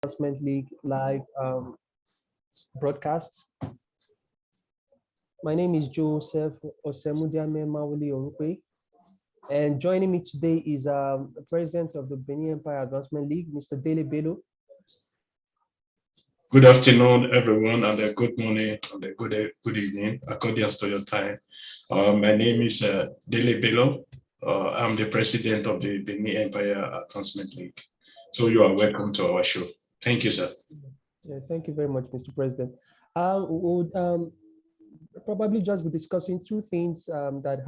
Advancement League live broadcasts. My name is Joseph Osemudiame Mawuli Orupe, and joining me today is the president of the Benin Empire Advancement League, Mr. Dele Bello. Good afternoon, everyone, and a good morning and a good evening, according to your time. My name is Dele Bello. I'm the president of the Benin Empire Advancement League. So you are welcome to our show. Thank you, sir. Yeah, thank you very much, Mr. President. We'll probably just be discussing two things that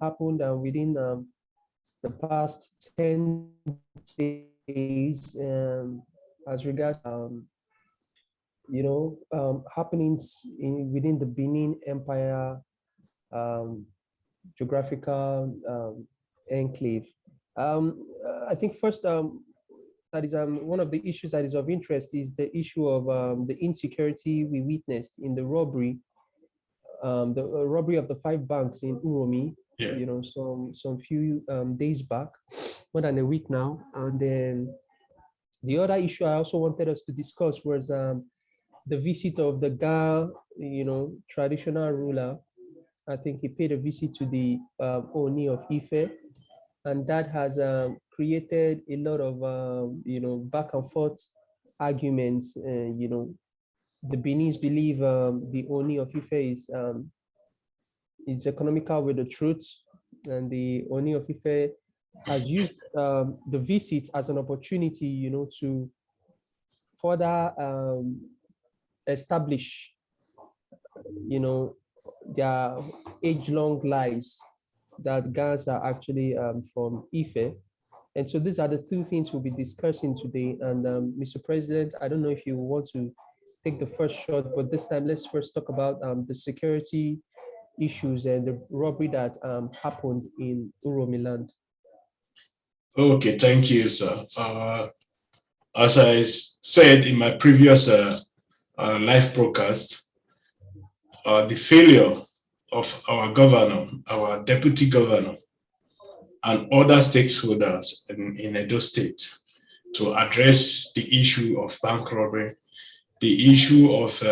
happened within the past 10 days as regards happenings within the Benin Empire geographical enclave. I think first, that is one of the issues that is of interest is the issue of the insecurity we witnessed in the robbery of the 5 banks in Uromi. Yeah. Some few days back, more than a week now. And then the other issue I also wanted us to discuss was the visit of the Ga, traditional ruler. I think he paid a visit to the Oni of Ife, and that has created a lot of back and forth arguments. The Benis believe the Oni of Ife is economical with the truth, and the Oni of Ife has used the visit as an opportunity, to further establish, their age-long lies that Gans are actually from Ife. And so these are the two things we'll be discussing today. And Mr. President, I don't know if you want to take the first shot, but this time let's first talk about the security issues and the robbery that happened in Uromi land. Okay, thank you, sir. As I said in my previous live broadcast, the failure of our governor, our deputy governor, and other stakeholders in Edo State to address the issue of bank robbery, the issue of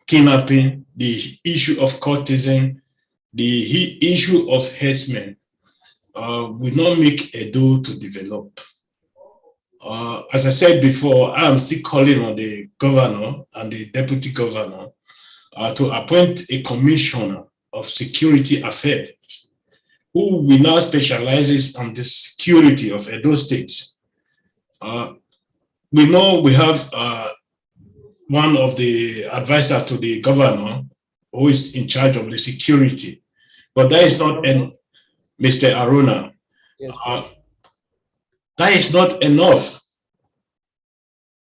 kidnapping, the issue of courtesan, the issue of herdsmen will not make Edo to develop. As I said before, I am still calling on the governor and the deputy governor to appoint a commissioner of security affairs who will now specializes on the security of Edo State. We know we have one of the advisors to the governor who is in charge of the security, but that is not Mr. Aruna. Yes, that is not enough,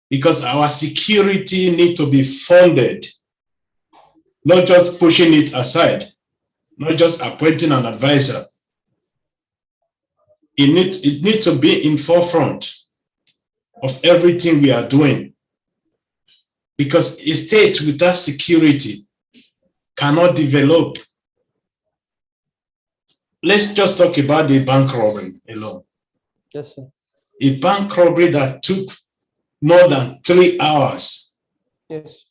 because our security needs to be funded, not just pushing it aside, not just appointing an advisor. It needs to be in forefront of everything we are doing, because a state without security cannot develop. Let's just talk about the bank robbery alone. yes, sir. A bank robbery that took more than 3 hours, Yes,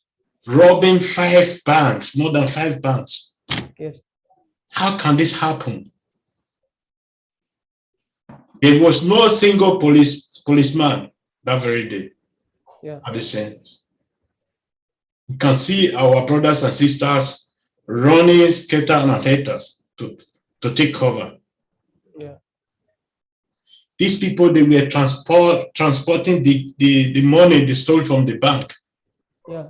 robbing 5 banks, more than 5 banks. yes. How can this happen? There was no single policeman that very day. Yeah. At the scene. You can see our brothers and sisters running scatter and haters to take cover. Yeah. These people, they were transporting the money they stole from the bank. Yeah.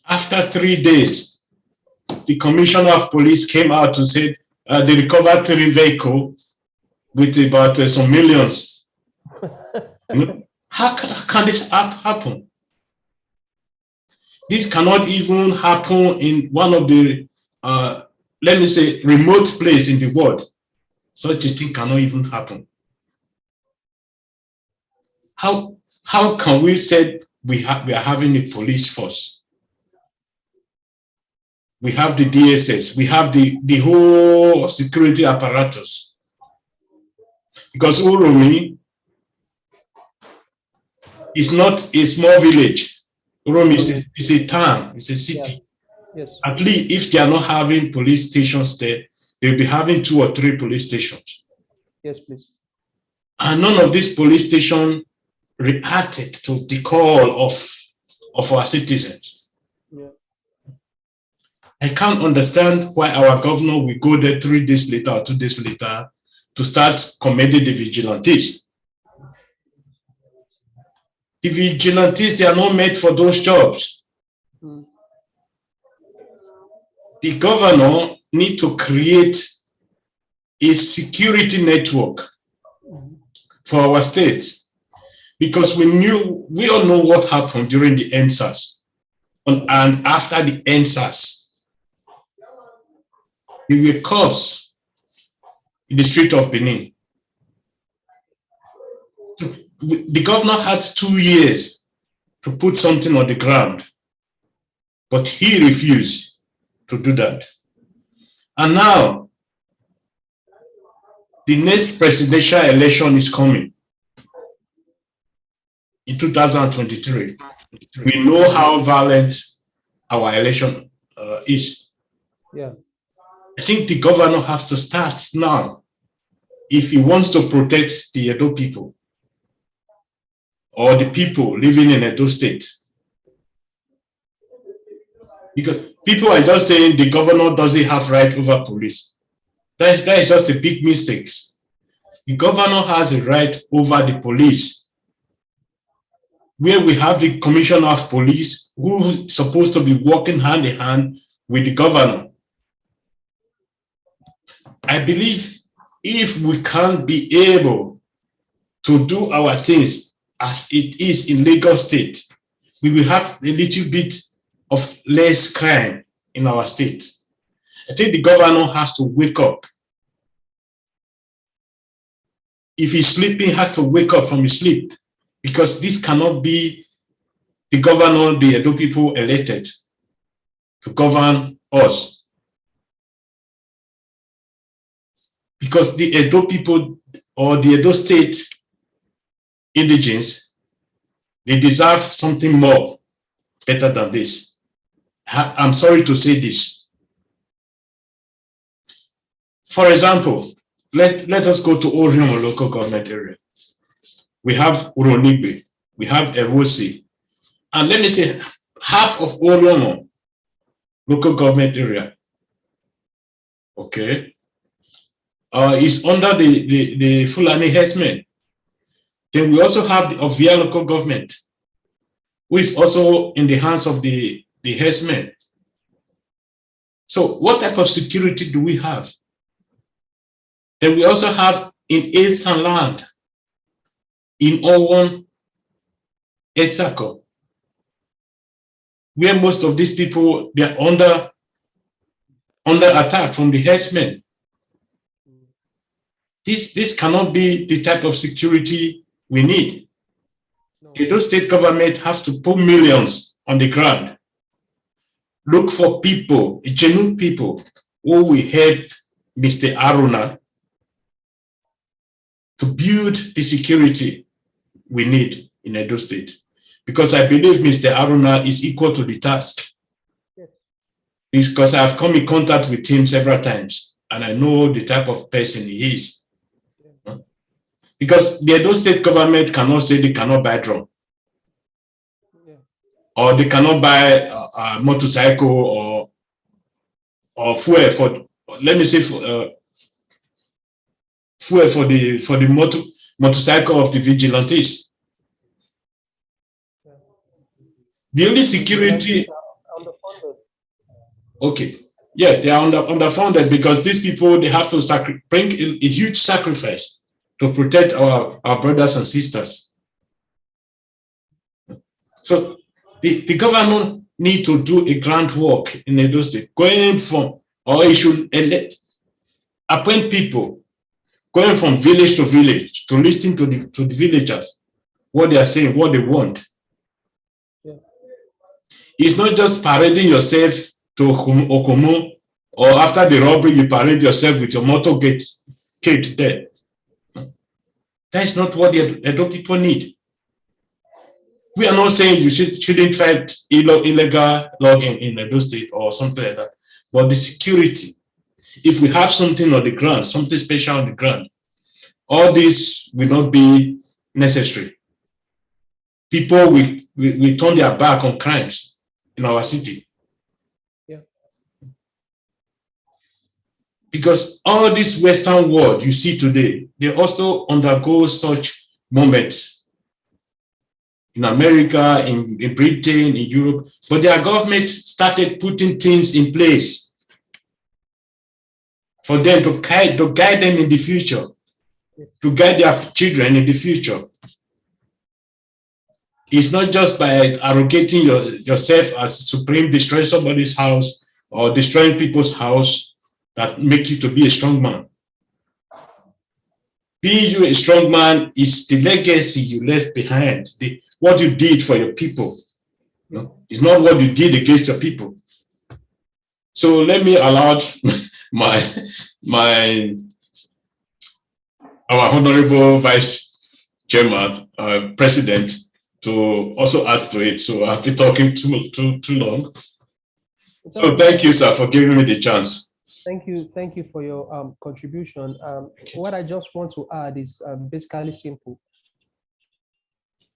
After 3 days, the commissioner of police came out and said they recovered 3 vehicles with about some millions. How can this happen? This cannot even happen in one of the, let me say, remote place in the world. Such a thing cannot even happen. How can we say we are having a police force? We have the DSS, we have the whole security apparatus. Because Uromi It's not a small village. Rome is a town, it's a city. Yeah. Yes. At least if they are not having police stations there, they'll be having 2 or 3 police stations. Yes, please. And none of these police stations reacted to the call of our citizens. Yeah. I can't understand why our governor will go there 3 days later or 2 days later to start commending the vigilantes. The vigilantes, they are not made for those jobs. Mm. The governor need to create a security network for our state, because we all know what happened during the NSAS and after the NSAS. We were cops in the street of Benin. The governor had 2 years to put something on the ground, but he refused to do that. And now, the next presidential election is coming in 2023. We know how violent our election is. Yeah. I think the governor has to start now if he wants to protect the Edo people or the people living in Edo State. Because people are just saying the governor doesn't have right over police. That is just a big mistake. The governor has a right over the police, where we have the commissioner of police who's supposed to be working hand in hand with the governor. I believe if we can't be able to do our things as it is in Lagos State, we will have a little bit of less crime in our state. I think the governor has to wake up. If he's sleeping, he has to wake up from his sleep, because this cannot be the governor the Edo people elected to govern us. Because the Edo people or the Edo State indigenes, they deserve something more, better than this. I'm sorry to say this. For example, let us go to Oriomo local government area. We have Uronigbe, we have Ewosi, and let me say half of Oriomo local government area, okay, is under the Fulani herdsmen. Then we also have the Ovia local government, who is also in the hands of the herdsmen. So what type of security do we have? Then we also have in Eastern land, in Owon, Etsako, where most of these people, they are under attack from the herdsmen. This cannot be the type of security we need. No. The Edo state government has to put millions on the ground. Look for people, genuine people, who will help Mr. Aruna to build the security we need in Edo State. Because I believe Mr. Aruna is equal to the task. Yes. Because I've come in contact with him several times, and I know the type of person he is. Yeah. Because the Edo State government cannot say they cannot buy drone. Yeah. Or they cannot buy a motorcycle or fuel for, let me say, fuel for the motorcycle of the vigilantes. The only security, okay, yeah, they are underfunded because these people, they have to bring a huge sacrifice to protect our brothers and sisters. So the government need to do a grand work in Edo State, going from, or it should appoint people going from village to village to listen to the villagers, what they are saying, what they want. Yeah. It's not just parading yourself to Okomo, or after the robbery, you parade yourself with your motorcade there. That is not what the Edo people need. We are not saying you shouldn't fight illegal logging in Edo State or something like that, but the security, if we have something on the ground, something special on the ground, all this will not be necessary. People will turn their back on crimes in our city. Yeah. Because all this Western world you see today, they also undergo such moments in America, in Britain, in Europe, but their government started putting things in place for them to guide them in the future, Yes. to guide their children in the future. It's not just by arrogating yourself as supreme, destroying somebody's house or destroying people's house that make you to be a strong man. Being you a strong man is the legacy you left behind, what you did for your people. No? It's not what you did against your people. So let me allow my our honorable vice chairman, president, to also add to it. So I've been talking too long. So thank you, sir, for giving me the chance. Thank you for your contribution. What I just want to add is basically simple.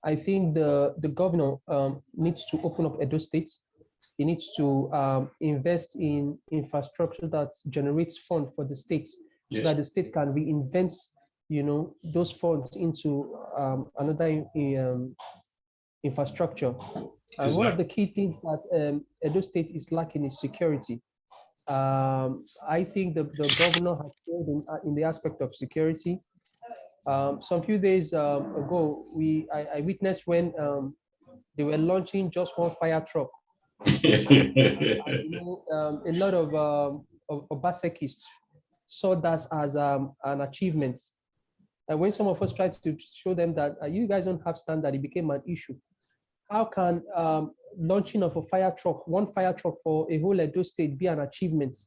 I think the governor needs to open up Edo State. He needs to invest in infrastructure that generates funds for the state, Yes. so that the state can reinvent, those funds into another infrastructure. And one of the key things that Edo State is lacking is security. I think the governor has failed in the aspect of security. Some few days ago, I witnessed when they were launching just one fire truck. A lot of Obasekists saw that as an achievement. And when some of us tried to show them that you guys don't have standard, it became an issue. How can launching of one fire truck for a whole Edo State be an achievement?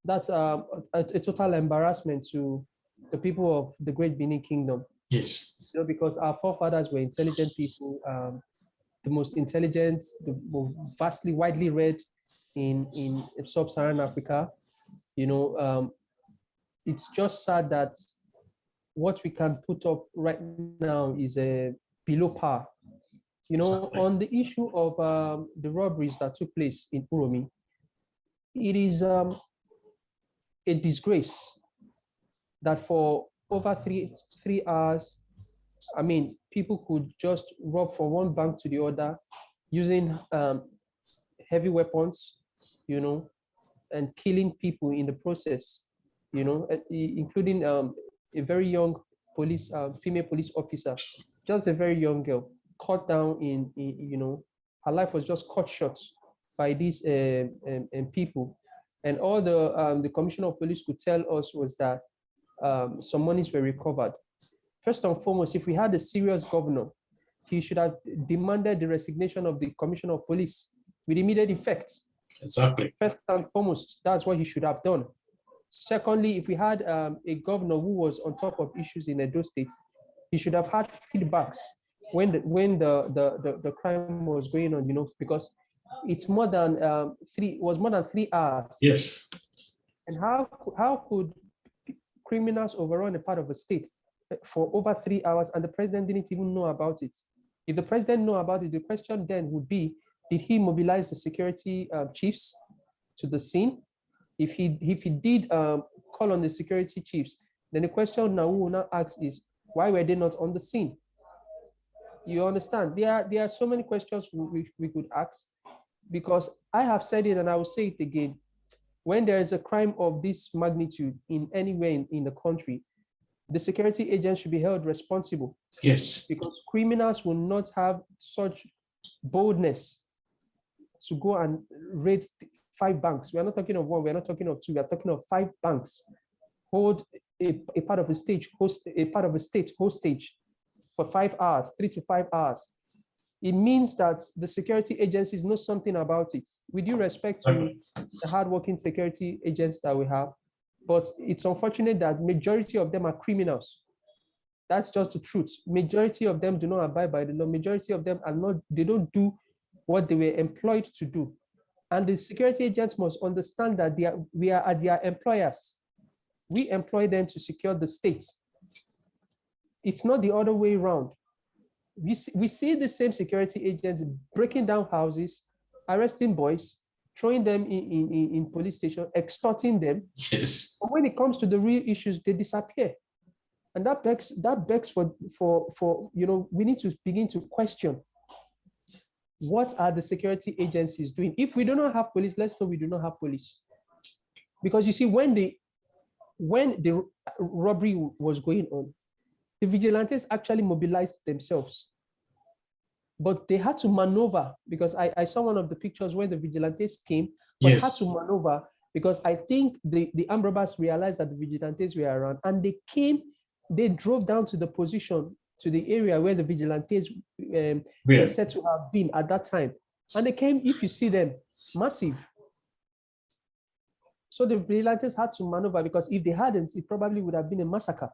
That's a total embarrassment to the people of the Great Benin Kingdom. Yes. Because our forefathers were intelligent people, the most intelligent, the most vastly widely read in sub-Saharan Africa. It's just sad that what we can put up right now is below par. Exactly. On the issue of the robberies that took place in Uromi, it is a disgrace that for over three hours, people could just rob from one bank to the other using heavy weapons, and killing people in the process, including a very young female police officer, just a very young girl, cut down her life was just cut short by these people. And all the commissioner of police could tell us was that some monies were recovered. First and foremost, if we had a serious governor, he should have demanded the resignation of the commissioner of police with immediate effect. Exactly. First and foremost, that's what he should have done. Secondly, if we had a governor who was on top of issues in Edo State, he should have had feedbacks when the crime was going on, because it's more than was more than 3 hours. Yes. And how could criminals overrun a part of a state for over 3 hours and the president didn't even know about it? If the president knew about it, the question then would be, did he mobilize the security chiefs to the scene? If he did call on the security chiefs, then the question now we will now ask is, why were they not on the scene? You understand? There are so many questions we could ask, because I have said it and I will say it again. When there is a crime of this magnitude in anywhere in the country, the security agents should be held responsible. Yes. Because criminals will not have such boldness to go and raid 5 banks. We are not talking of 1, we are not talking of 2, we are talking of 5 banks. Hold a part of a state hostage for 5 hours, 3 to 5 hours. It means that the security agencies know something about it. With due respect to the hardworking security agents that we have, but it's unfortunate that majority of them are criminals. That's just the truth. Majority of them do not abide by the law. Majority of them are not, they don't do what they were employed to do. And the security agents must understand that we are their employers. We employ them to secure the state. It's not the other way around. We see the same security agents breaking down houses, arresting boys, throwing them in police station, extorting them. Yes. But when it comes to the real issues, they disappear. And that begs for we need to begin to question, what are the security agencies doing? If we do not have police, let's know we do not have police. Because you see, when the robbery was going on, the vigilantes actually mobilized themselves. But they had to maneuver, because I saw one of the pictures where the vigilantes came, but Yes. had to maneuver because I think the armed robbers realized that the vigilantes were around, and they drove down to the position, to the area where the vigilantes were said to have been at that time. And they came, if you see them, massive. So the vigilantes had to maneuver, because if they hadn't, it probably would have been a massacre.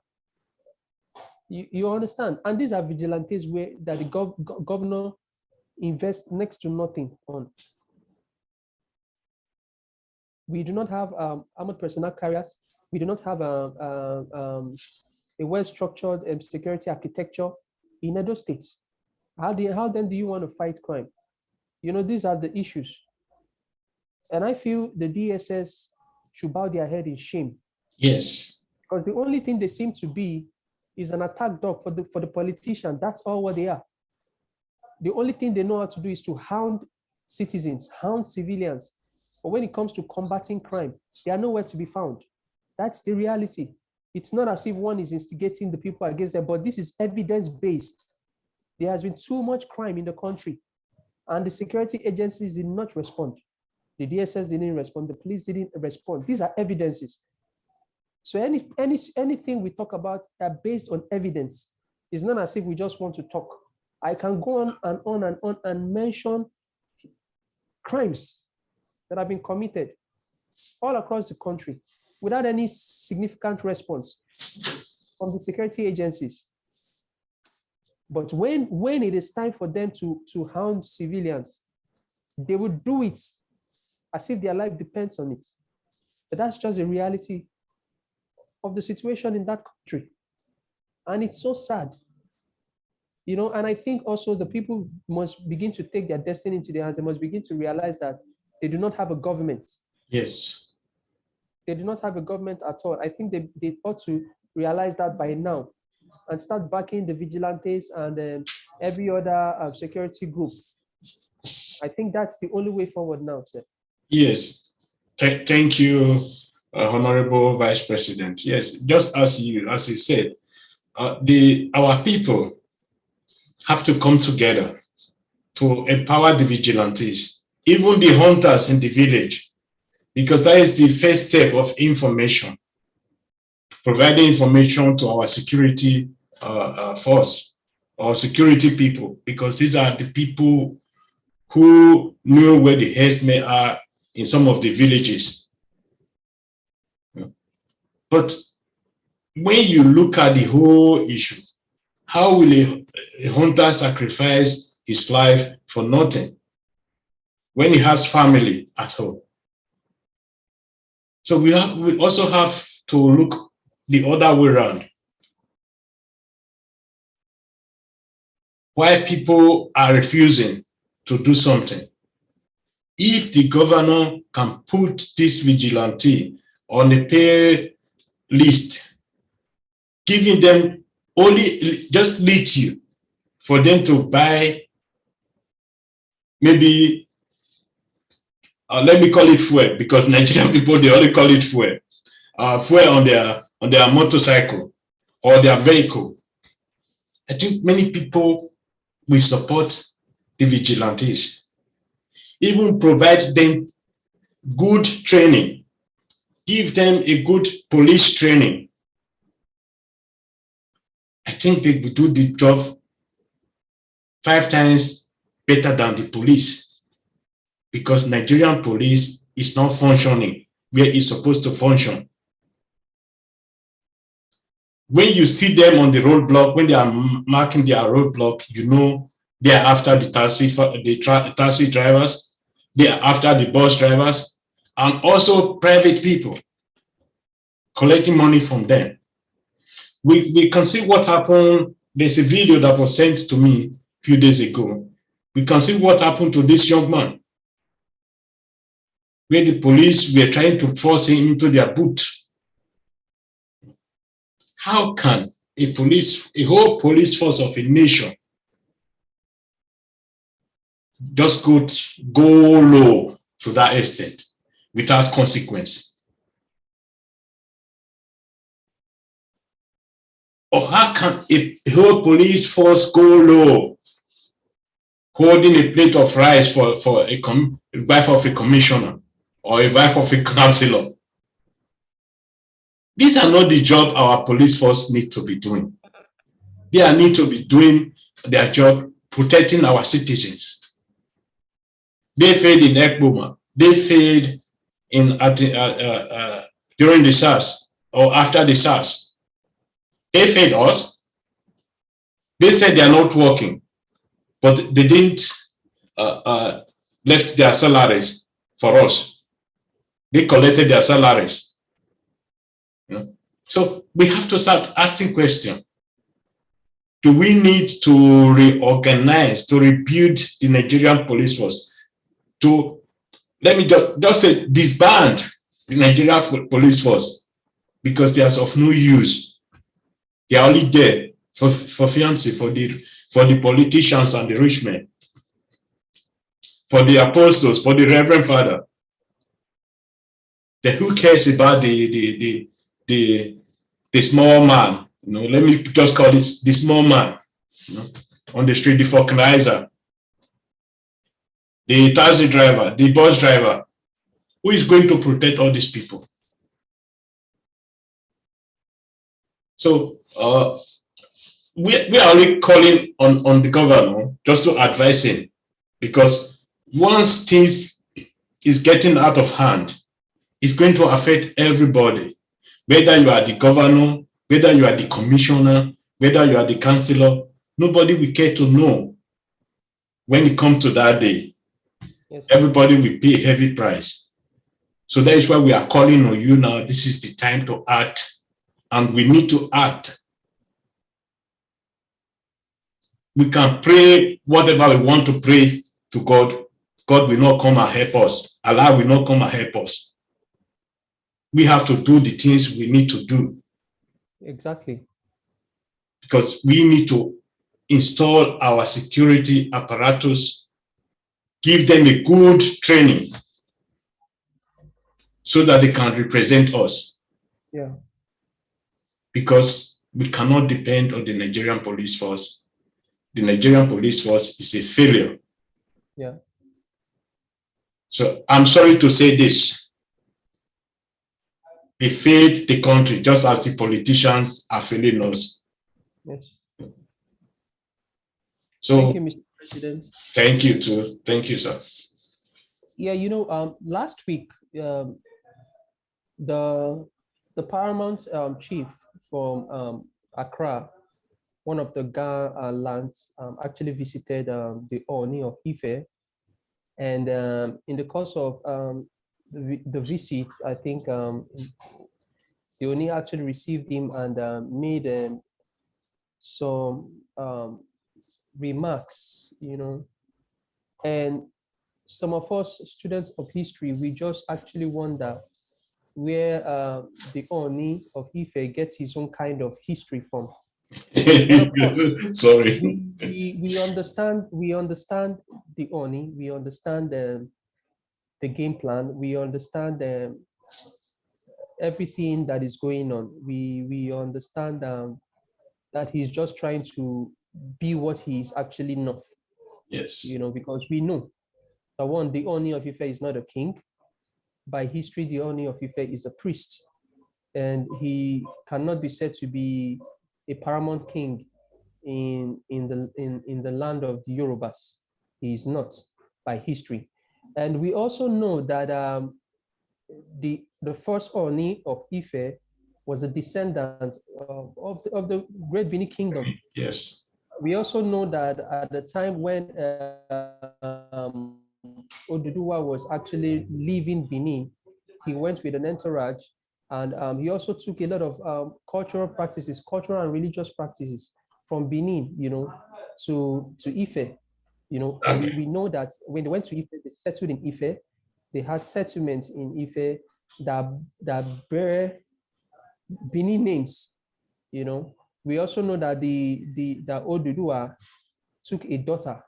You understand? And these are vigilantes that the governor invests next to nothing on. We do not have armored personnel carriers. We do not have a well-structured security architecture in Edo State. How then do you want to fight crime? These are the issues. And I feel the DSS should bow their head in shame. Yes. Because the only thing they seem to be is an attack dog for the politician. That's all what they are. The only thing they know how to do is to hound citizens, hound civilians. But when it comes to combating crime, they are nowhere to be found. That's the reality. It's not as if one is instigating the people against them, but this is evidence-based. There has been too much crime in the country, and the security agencies did not respond. The DSS didn't respond. The police didn't respond. These are evidences. So anything we talk about that are based on evidence. It's not as if we just want to talk. I can go on and on and on and mention crimes that have been committed all across the country without any significant response from the security agencies. But when it is time for them to hound civilians, they would do it as if their life depends on it. But that's just the reality of the situation in that country. And it's so sad. And I think also the people must begin to take their destiny into their hands. They must begin to realize that they do not have a government. Yes. They do not have a government at all. I think they ought to realize that by now and start backing the vigilantes and every other security group. I think that's the only way forward now, sir. Yes. Thank you, Honorable Vice President. Yes, just as you said, our people have to come together to empower the vigilantes, even the hunters in the village, because that is the first step of information, providing information to our security force or security people, because these are the people who know where the herdsmen are in some of the villages. But when you look at the whole issue, how will a hunter sacrifice his life for nothing when he has family at home? So we also have to look the other way around. Why people are refusing to do something? If the governor can put this vigilante on a pay list, giving them only just little for them to buy, maybe let me call it fuel, because Nigerian people, they only call it fuel. Fuel on their motorcycle or their vehicle. I think many people will support the vigilantes, even provide them good training, give them a good police training. I think they will do the job 5 times better than the police, because Nigerian police is not functioning where it's supposed to function. When you see them on the roadblock, when they are marking their roadblock, you know they are after the taxi drivers, they are after the bus drivers, and also private people collecting money from them. We can see what happened. There's a video that was sent to me a few days ago. We can see what happened to this young man, where the police were trying to force him into their boot. How can a whole police force of a nation just go low to that extent without consequence? Or how can a whole police force go low, holding a plate of rice for a wife of a commissioner or a wife of a councillor? These are not the job our police force need to be doing. They need to be doing their job protecting our citizens. They failed in Ekboma. They failed in during the SARS or after the SARS. They failed us. They said they are not working, but they didn't left their salaries for us. They collected their salaries. So we have to start asking questions. Do we need to reorganize, to rebuild the Nigerian police force? Let me just say, disband the Nigerian police force because they are of no use. They are only there for fancy, for the politicians and the rich men, for the apostles, for the Reverend Father. Then who cares about the small man? Let me just call it the small man. On the street, the vulcanizer, the taxi driver, the bus driver. Who is going to protect all these people? So we are only calling on the governor just to advise him, because once things is getting out of hand, it's going to affect everybody. Whether you are the governor, whether you are the commissioner, whether you are the councillor, nobody will care to know when it comes to that day. Yes. Everybody will pay a heavy price. So that is why we are calling on you now. This is the time to act, and we need to act. We can pray whatever we want to pray to God. God will not come and help us. Allah will not come and help us. We have to do the things we need to do. Exactly. Because we need to install our security apparatus, give them a good training so that they can represent us. Yeah. Because we cannot depend on the Nigerian police force. The Nigerian police force is a failure. Yeah. So I'm sorry to say this. They failed the country just as the politicians are failing us. Yes. So thank you, Mr. President. Thank you too. Thank you, sir. Yeah, last week, the paramount chief from Accra, one of the Ga lands, actually visited the Oni of Ife, and in the course of the visit, I think the Oni actually received him and made some remarks, and some of us students of history, we just actually wonder where the Oni of Ife gets his own kind of history from. But of course, sorry, we understand the Oni, we understand the game plan, we understand everything that is going on. We understand that he's just trying to be what he is actually not. Yes. Because we know that one, the Oni of Ife is not a king. By history, the Oni of Ife is a priest, and he cannot be said to be a paramount king in the land of the Yorubas. He is not by history. And we also know that the first Oni of Ife was a descendant of the Great Benin Kingdom. Yes. We also know that at the time when Oduduwa was actually leaving Benin, he went with an entourage, and he also took a lot of cultural practices, cultural and religious practices from Benin, to Ife. We know that when they went to Ife, they settled in Ife. They had settlements in Ife that bear Benin names. We also know that the Oduduwa took a daughter,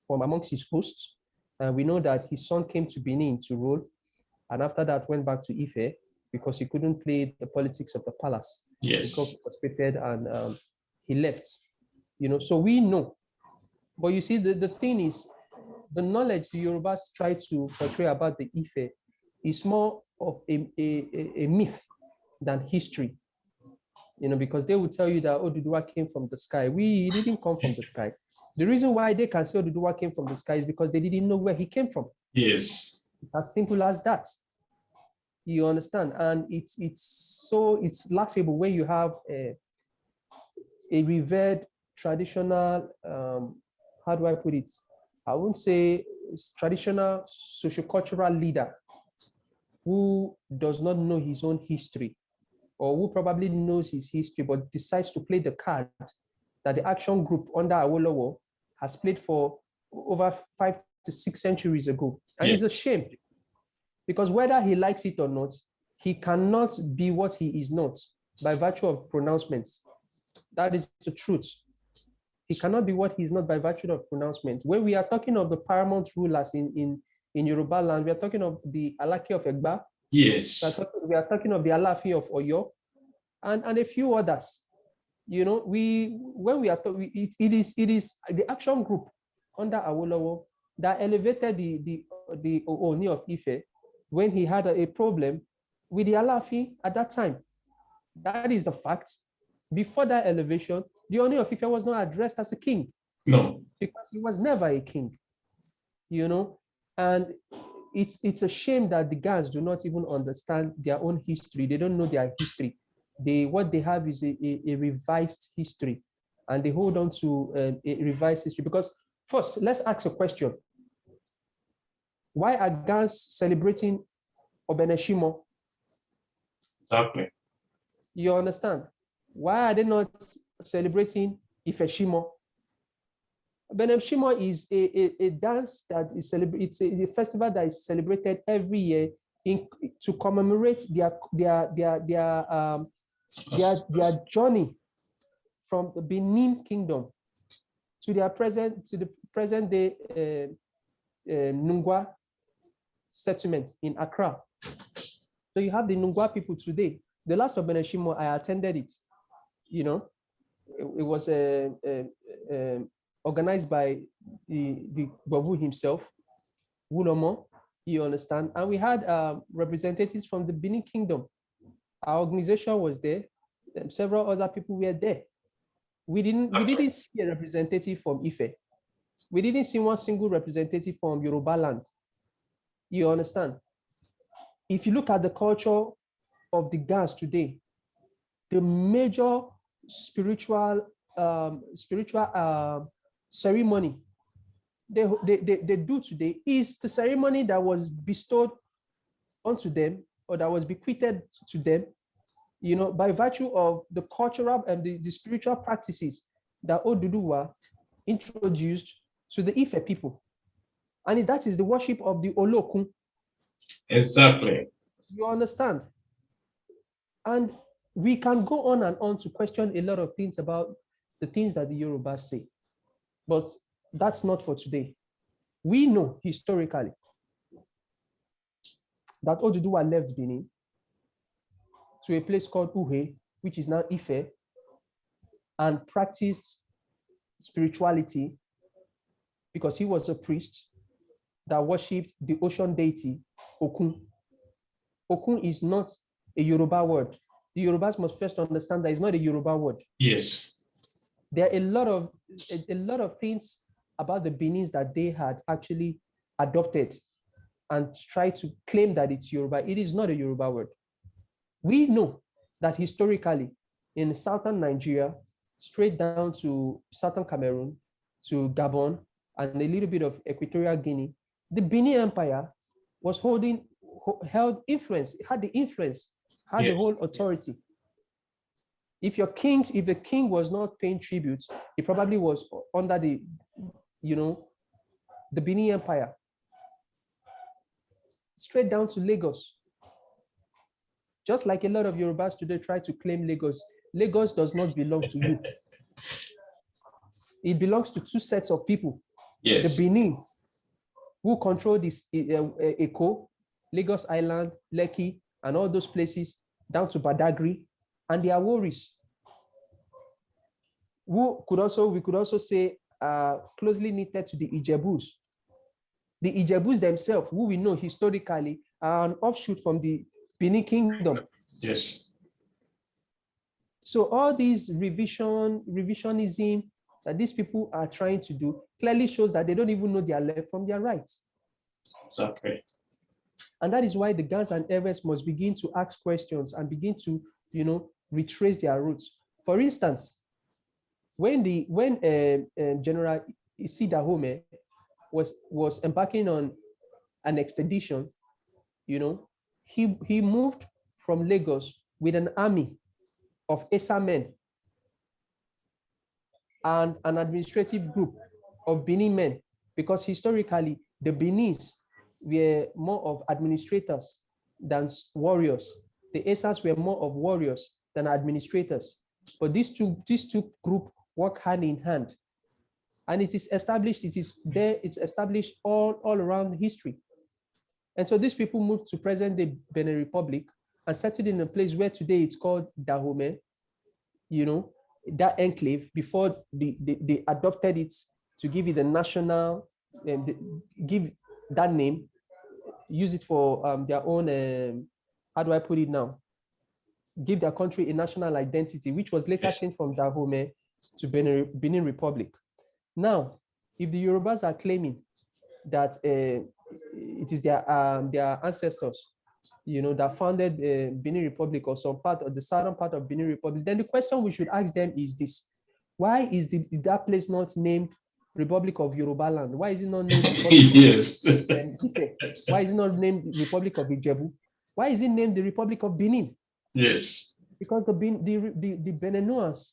from amongst his hosts. And we know that his son came to Benin to rule, and after that went back to Ife because he couldn't play the politics of the palace. Yes. He got frustrated and he left. So we know. But you see, the thing is, the knowledge the Yorubas try to portray about the Ife is more of a myth than history. Because they would tell you that Oduduwa came from the sky. He didn't come from the sky. The reason why they can say Oduduwa came from the sky is because they didn't know where he came from. Yes. As simple as that. You understand? And it's laughable when you have a revered traditional, how do I put it? I wouldn't say traditional sociocultural leader who does not know his own history, or who probably knows his history but decides to play the card that the action group under Awolowo has played for over 5 to 6 centuries ago. And it's a shame, because whether he likes it or not, he cannot be what he is not by virtue of pronouncements. That is the truth. He cannot be what he is not by virtue of pronouncement. When we are talking of the paramount rulers in Yoruba land, we are talking of the Alake of Egba. Yes. We are talking of the Alaafin of Oyo, and a few others. When we are talking, it is the action group under Awolowo that elevated the Ooni of Ife when he had a problem with the Alaafin at that time. That is the fact. Before that elevation, the Ooni of Ife was not addressed as a king. No. Because he was never a king. And it's a shame that the guys do not even understand their own history. They don't know their history. What they have is a revised history, and they hold on to a revised history. Because first, let's ask a question. Why are Gans celebrating Obeneshimo? Exactly. You understand? Why are they not celebrating Ifeshimo? Obeneshimo is a dance that is celebrated. It's a festival that is celebrated every year to commemorate their journey from the Benin Kingdom to the present day Nungwa settlement in Accra. So you have the Nungwa people today. The last of Beneshimo, I attended it. It was organized by the Babu himself, Wulomo, you understand? And we had representatives from the Benin Kingdom. Our organization was there. Several other people were there. We didn't see a representative from Ife. We didn't see one single representative from Yoruba land. You understand? If you look at the culture of the Gans today, the major spiritual ceremony they do today is the ceremony that was bestowed onto them, or that was bequeathed to them, by virtue of the cultural and the spiritual practices that Oduduwa introduced to the Ife people. And that is the worship of the Olokun. Exactly. You understand? And we can go on and on to question a lot of things about the things that the Yorubas say. But that's not for today. We know historically that Oduduwa left Benin to a place called Uhe, which is now Ife, and practiced spirituality because he was a priest that worshipped the ocean deity, Okun. Okun is not a Yoruba word. The Yorubas must first understand that it's not a Yoruba word. Yes. There are a lot of things about the Benins that they had actually adopted and tried to claim that it's Yoruba. It is not a Yoruba word. We know that historically in southern Nigeria, straight down to southern Cameroon, to Gabon, and a little bit of Equatorial Guinea, the Benin Empire was held influence, had the influence, had the whole authority. If the king was not paying tribute, he probably was under the Benin Empire. Straight down to Lagos. Just like a lot of Yorubas today try to claim Lagos, Lagos does not belong to you. It belongs to two sets of people. Yes. The Benin's, who control this Eko, Lagos Island, Lekki, and all those places down to Badagry, and the Aworis, we could also say closely knitted to the Ijebus. The Ijebus themselves, who we know historically are an offshoot from the Benin Kingdom. Yes. So all these revisionism that these people are trying to do clearly shows that they don't even know their left from their right. Exactly. And that is why the Gans and Evers must begin to ask questions and begin to, retrace their roots. For instance, when General Isida Home was embarking on an expedition, he moved from Lagos with an army of Esa men and an administrative group of Benin men, because historically the Benin's were more of administrators than warriors. The Esas were more of warriors than administrators. But these two groups work hand in hand. And it is established, it's established all around history. And so these people moved to present-day Benin Republic and settled in a place where today it's called Dahomey, that enclave, before they adopted it to give it a national, give that name, use it for their own, how do I put it now? Give their country a national identity, which was later changed from Dahomey to Benin Republic. Now, if the Yorubas are claiming that it is their ancestors, that founded Benin Republic or some part of the southern part of Benin Republic, then the question we should ask them is this: why is that place not named Republic of Yoruba Land? Why is it not named Republic yes. of Ife? Why is it not named Republic of Ijebu? Why is it named the Republic of Benin? Yes. Because the Beninoans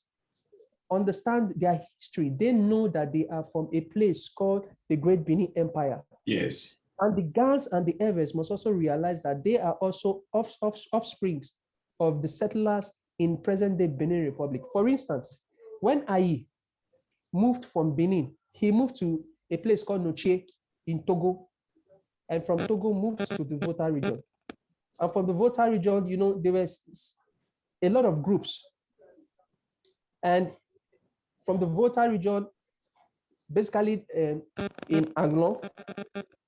understand their history. They know that they are from a place called the Great Benin Empire. Yes. And the Gans and the Evers must also realize that they are also offsprings of the settlers in present-day Benin Republic. For instance, when Ayi moved from Benin, he moved to a place called Noche in Togo, and from Togo moved to the Volta region. And from the Volta region, there was a lot of groups. And from the Volta region, basically in Anglon,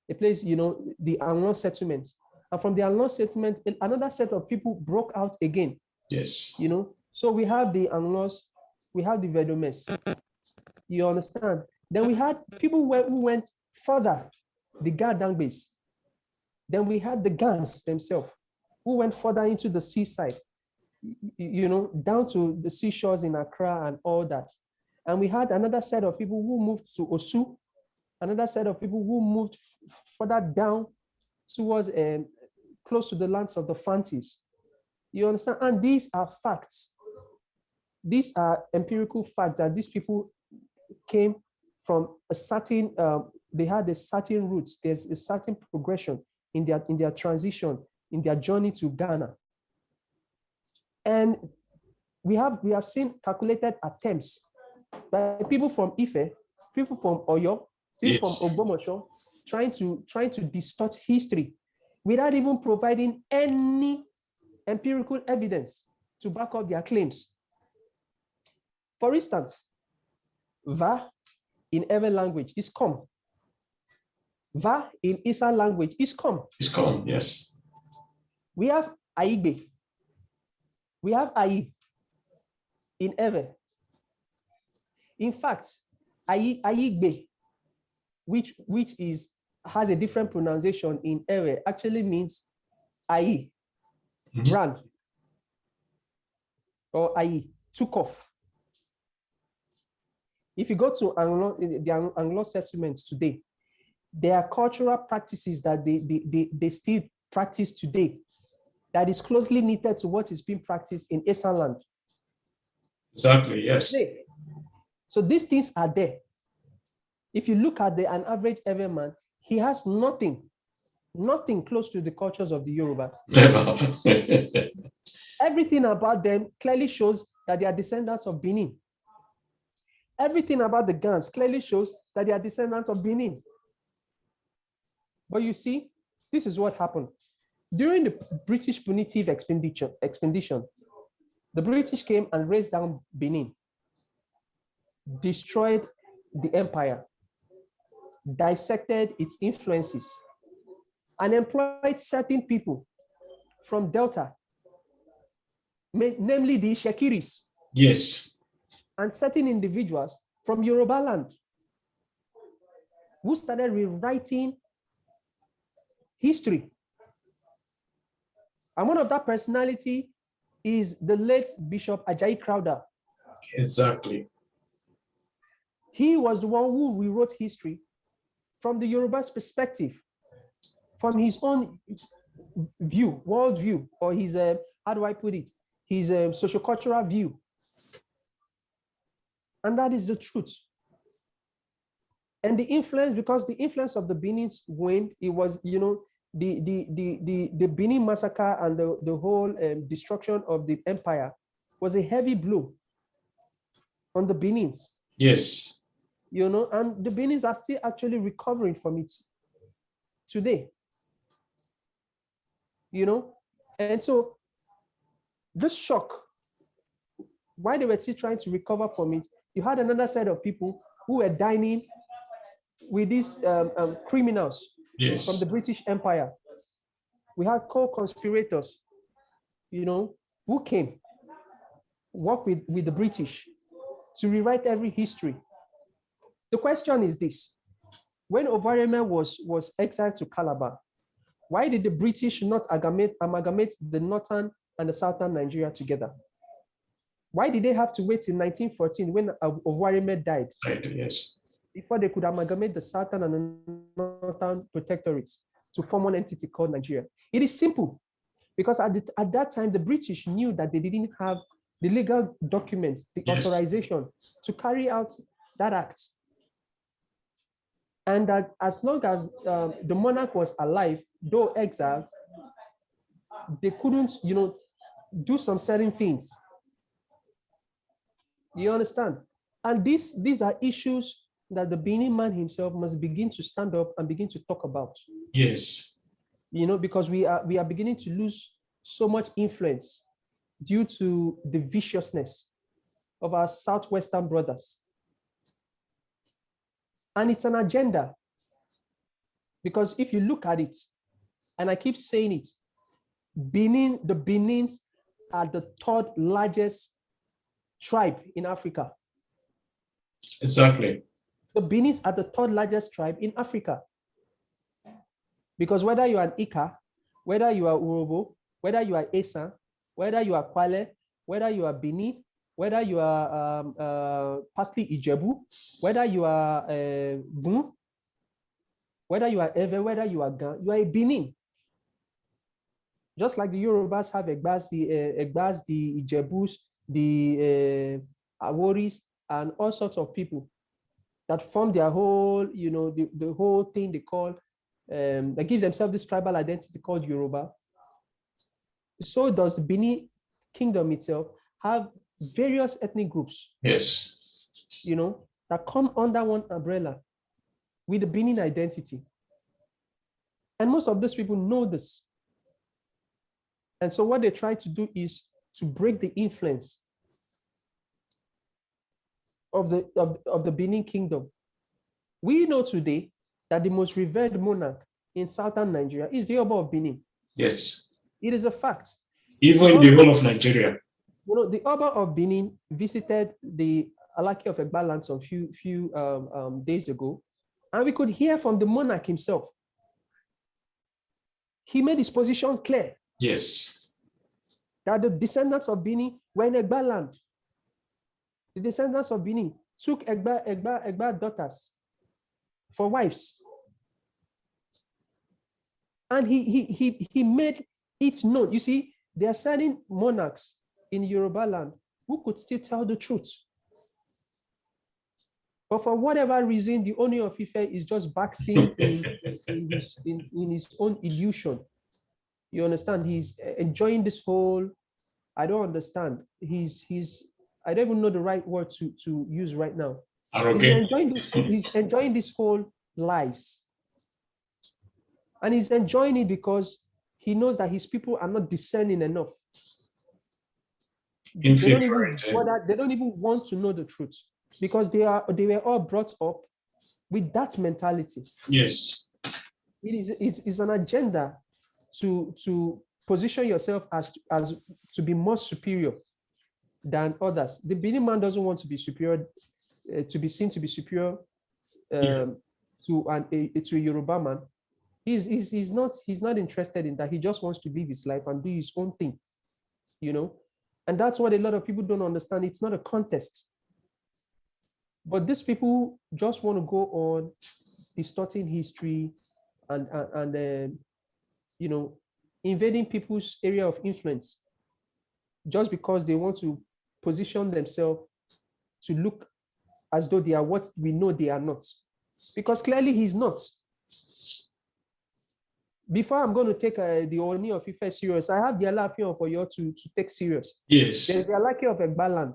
a place, the Anglon settlements. And from the Anglon settlement, another set of people broke out again. Yes. So we have the Anglons, we have the Vedomes. You understand? Then we had people who went further, the Gardangbes. Then we had the Gans themselves, who went further into the seaside, down to the seashores in Accra and all that. And we had another set of people who moved to Osu, another set of people who moved further down towards close to the lands of the Fantis. You understand? And these are facts. These are empirical facts that these people came from a certain, they had a certain roots. There's a certain progression in their transition, in their journey to Ghana. And we have seen calculated attempts by people from Ife, people from Oyo, people from Ogbomosho, trying to distort history without even providing any empirical evidence to back up their claims. For instance, Va in Ewe language is come. Va in Isa language is come. It's come, yes. We have Aigbe. We have Ai in Ewe. In fact, Aigbe, which has a different pronunciation in Ewe, actually means Ai, brand. or i.e. took off. If you go to the Anglo settlements today, there are cultural practices that they still practice today that is closely knitted to what is being practiced in Esan land. Exactly, yes. Today. So these things are there. If you look at an average Everman, he has nothing close to the cultures of the Yorubas. Never. Everything about them clearly shows that they are descendants of Benin. Everything about the Gans clearly shows that they are descendants of Benin. But you see, this is what happened. During the British punitive expedition, the British came and razed down Benin, destroyed the empire, dissected its influences, and employed certain people from Delta, namely the Shekiris. Yes. And certain individuals from Yoruba land who started rewriting history. And one of that personality is the late Bishop Ajayi Crowther. Exactly. He was the one who rewrote history from the Yoruba's perspective, from his own view, world view, or his, how do I put it, his sociocultural view. And that is the truth. And the influence, because the influence of the Benin's waned, it was, the Benin massacre and the whole destruction of the empire was a heavy blow on the Benins. Yes. And the Benins are still actually recovering from it today. And so this shock, while they were still trying to recover from it, you had another set of people who were dining with these criminals from the British Empire. We had co-conspirators, who came, work with the British to rewrite every history. The question is this: when Ovareme was exiled to Calabar, why did the British not amalgamate the northern and the southern Nigeria together? Why did they have to wait till 1914 when Ovareme died? Yes. Before they could amalgamate the southern and the northern protectorates to form one entity called Nigeria? It is simple, because at that time, the British knew that they didn't have the legal documents, the authorization to carry out that act. And that as long as the monarch was alive, though exiled, they couldn't, do some certain things. You understand? And these are issues that the Benin man himself must begin to stand up and begin to talk about. Yes. Because we are beginning to lose so much influence due to the viciousness of our Southwestern brothers. And it's an agenda. Because if you look at it, and I keep saying it, the Benins are the third largest tribe in Africa. Exactly. The Benins are the third largest tribe in Africa. Because whether you are an Ika, whether you are Urobo, whether you are Esan, whether you are Kwale, whether you are Bini, whether you are partly Ijebu, whether you are Gun, whether you are Ewe, whether you are Gan, you are a Benin. Just like the Yorubas have Egbas, the Ijebus, the Aworis, and all sorts of people that form their whole, the whole thing they call, that gives themselves this tribal identity called Yoruba. So does the Benin kingdom itself have various ethnic groups, yes, that come under one umbrella with the Benin identity. And most of those people know this. And so what they try to do is to break the influence of the Benin kingdom. We know today that the most revered monarch in southern Nigeria is the Oba of Benin. yes. It is a fact. Even the whole of Nigeria. The Oba of Benin visited the Alaki of Egbaland some few days ago, and we could hear from the monarch himself. He made his position clear. Yes. that the descendants of Bini were in Egba land. The descendants of Bini took Egba daughters for wives. And he made it known. You see, there are certain monarchs in Yoruba land who could still tell the truth. But for whatever reason, the Oni of Ife is just basking in his own illusion. You understand? He's enjoying this whole, I don't understand. I don't even know the right word to use right now. He's enjoying this whole lies. And he's enjoying it because he knows that his people are not discerning enough. They don't even want to know the truth because they were all brought up with that mentality. Yes. It's an agenda to position yourself as to be more superior than others. The Benin man doesn't want to be superior, to be seen to be superior to a Yoruba man. He's not interested in that. He just wants to live his life and do his own thing, and that's what a lot of people don't understand. It's not a contest, but these people just want to go on distorting history and invading people's area of influence just because they want to position themselves to look as though they are what we know they are not, because clearly he's not. Before I'm going to take the Oni of Ife serious, I have the Alaafin for you to take serious. Yes. There's the Alake of Egbaland.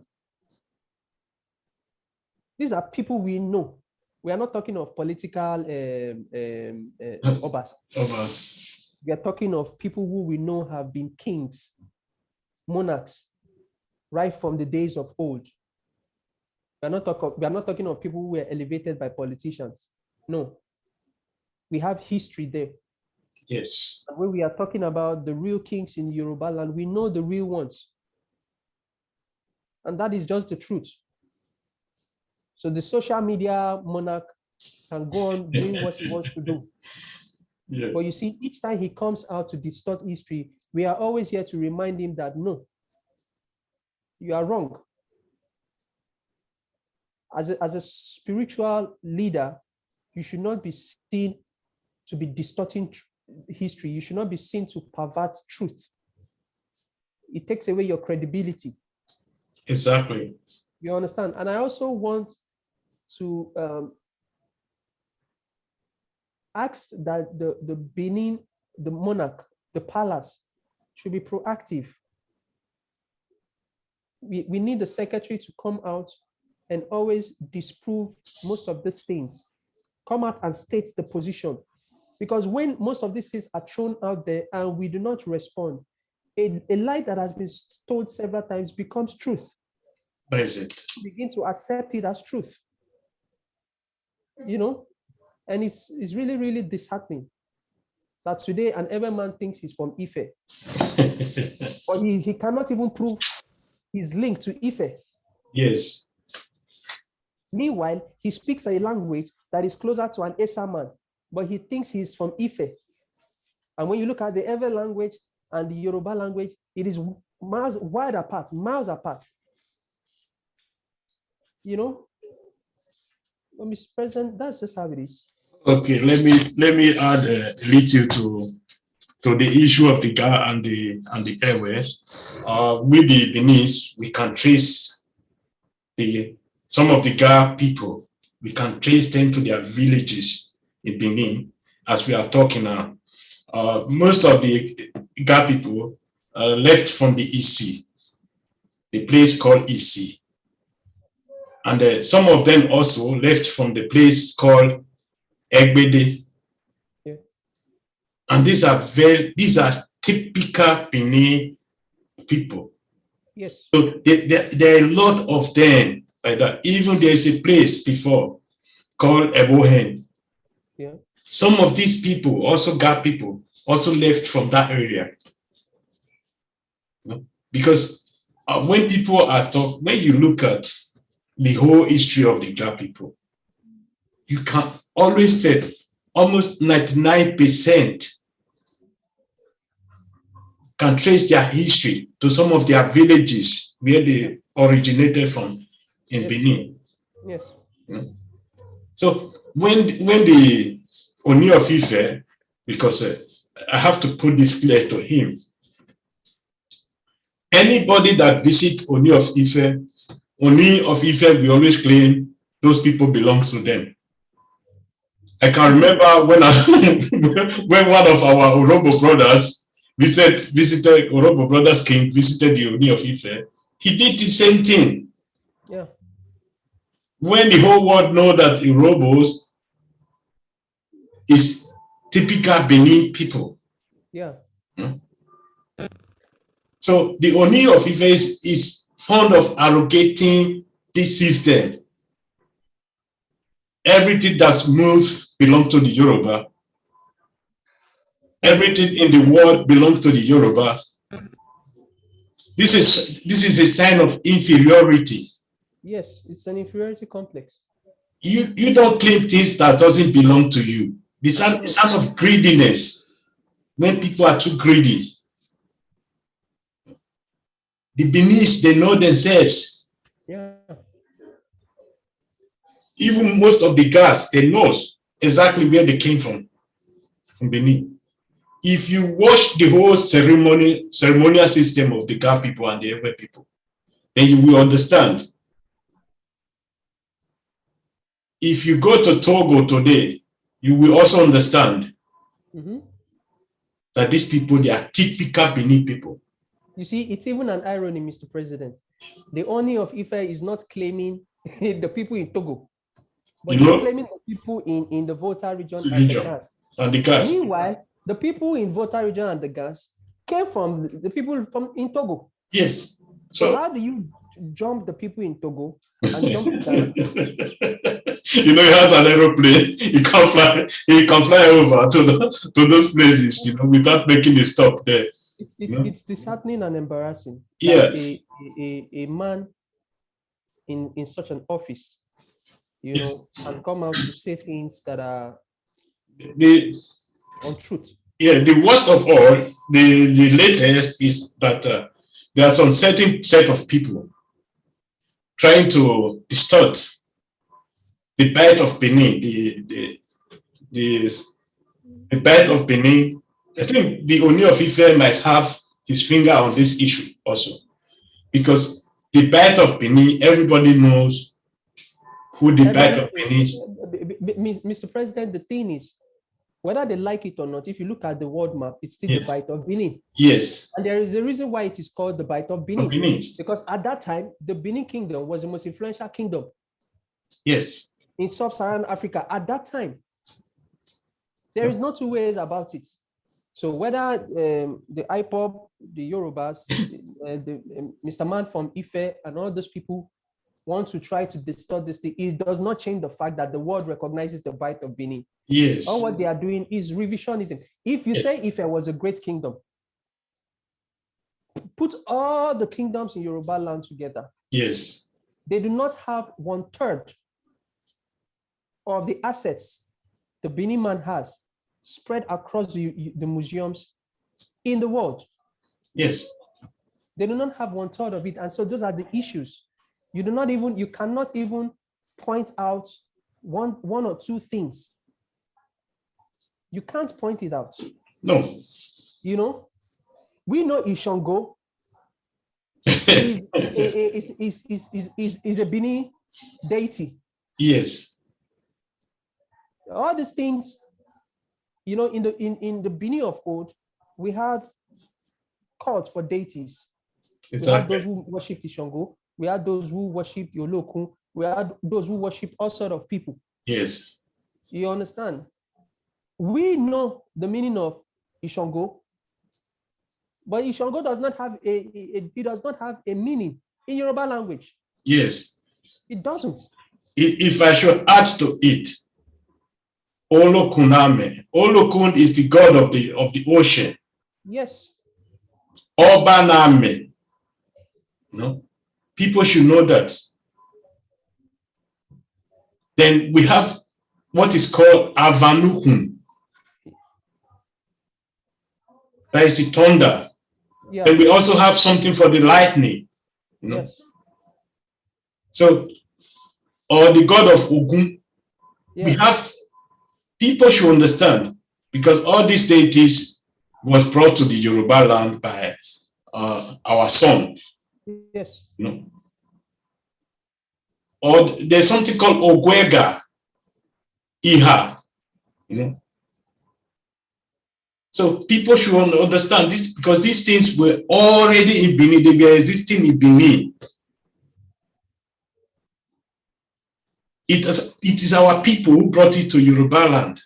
These are people we know. We are not talking of political obas. We are talking of people who we know have been kings, monarchs, right from the days of old. We are not talking of people who were elevated by politicians. No. We have history there. Yes. When we are talking about the real kings in Yoruba land, we know the real ones. And that is just the truth. So the social media monarch can go on doing what he wants to do. Yeah. But you see, each time he comes out to distort history, we are always here to remind him that, no, you are wrong. As a spiritual leader, you should not be seen to be distorting history. You should not be seen to pervert truth. It takes away your credibility. Exactly. You understand? And I also want to ask that the Benin, the monarch, the palace should be proactive. We need the secretary to come out and always disprove most of these things. Come out and state the position. Because when most of these things are thrown out there and we do not respond, a lie that has been told several times becomes truth. What is it? Begin to accept it as truth. And it's really, really disheartening that today an Eber man thinks he's from Ife. But he cannot even prove his link to Ife. Yes. Meanwhile, he speaks a language that is closer to an Esa man, but he thinks he's from Ife. And when you look at the Ewe language and the Yoruba language, it is miles apart. Well, Mr. President, that's just how it is. Okay, let me add a little to the issue of the Ga and the airways. With the Benin, we can trace some of the Ga people. We can trace them to their villages in Benin, as we are talking now. Most of the Ga people left from the EC, the place called EC. And some of them also left from the place called Egbede. Yeah. And these are typical Benin people. Yes. So there are a lot of them like that. Even there's a place before called Ebohen. Yeah. Some of these people, also Ga people, also left from that area. Because when you look at the whole history of the Ga people, you can always say almost 99% can trace their history to some of their villages where they originated from in Yes. Benin. Yes. So when the Oni of Ife, because I have to put this clear to him, anybody that visit Oni of Ife will always claim those people belong to them. I can remember when when one of our Orobo brothers visited Orobo brothers king visited the Oni of Ife, he did the same thing. Yeah. When the whole world know that Urobos is typical Benin people. Yeah. So the Oni of Ife is fond of arrogating this system. Everything that's moved belongs to the Yoruba. Everything in the world belongs to the Yorubas. This is a sign of inferiority. Yes, it's an inferiority complex. You don't claim things that doesn't belong to you. The sign of greediness. When people are too greedy. The Beninese, they know themselves. Yeah. Even most of the gas, they know exactly where they came from Benin. If you watch the whole ceremonial system of the Ga people and the Ewe people, then you will understand. If you go to Togo today, you will also understand that these people, they are typical Benin people. You see, it's even an irony, Mr. President. The Oni of Ife is not claiming the people in Togo, but he's claiming the people in the Volta region and the Gas. Meanwhile, the people in Volta region and the Gas came from the people in Togo. Yes. So how do you jump the people in Togo and jump to Ghana? You know, he has an aeroplane. He can fly over to those places, you know, without making a stop there. It's disheartening and embarrassing. Yeah. A man in such an office, you know, can come out to say things that are untruth. Yeah, the worst of all, the latest is that there are some certain set of people trying to distort the bite of Benin, the bite of Benin. I think the Oni of Ife might have his finger on this issue also, because the bite of Benin, everybody knows who the bite of Benin is. Mr. President, the thing is, whether they like it or not, if you look at the world map, it's still the bite of Benin. Yes. And there is a reason why it is called the bite of Benin. Because at that time, the Benin kingdom was the most influential kingdom. Yes. In sub-Saharan Africa at that time. There is no two ways about it. So whether the IPOB, the Yorubas, Mr. Man from Ife, and all those people want to try to distort this thing, it does not change the fact that the world recognizes the bite of Benin. Yes. All what they are doing is revisionism. If you say Ife was a great kingdom, put all the kingdoms in Yoruba land together. Yes. They do not have 1/3 of the assets the Benin man has spread across the museums in the world. Yes. They do not have 1/3 of it. And so those are the issues. You cannot even point out one or two things. You can't point it out. No. You know, we know Ishango is a Benin deity. Yes. All these things, you know, in the Benin of old, we had cults for deities. Exactly. We had those who worshipped Ishango. We had those who worshipped Yolokun. We had those who worshipped all sorts of people. Yes. You understand? We know the meaning of Ishango, but Ishango does not have a meaning in Yoruba language. Yes. It doesn't. If I should add to it, Olokuname. Olokun is the god of the ocean. Yes. Obaname. No, people should know that. Then we have what is called Avanukun. That is the thunder. Yeah. And we also have something for the lightning, you know. Yes. So, or the god of Ogun. Yeah. We have, people should understand, because all these deities was brought to the Yoruba land by our son. Yes. You know. Or there's something called Ogwega, Iha, you know. So people should understand this, because these things were already in Benin, they were existing in Benin. It is our people who brought it to Yoruba land.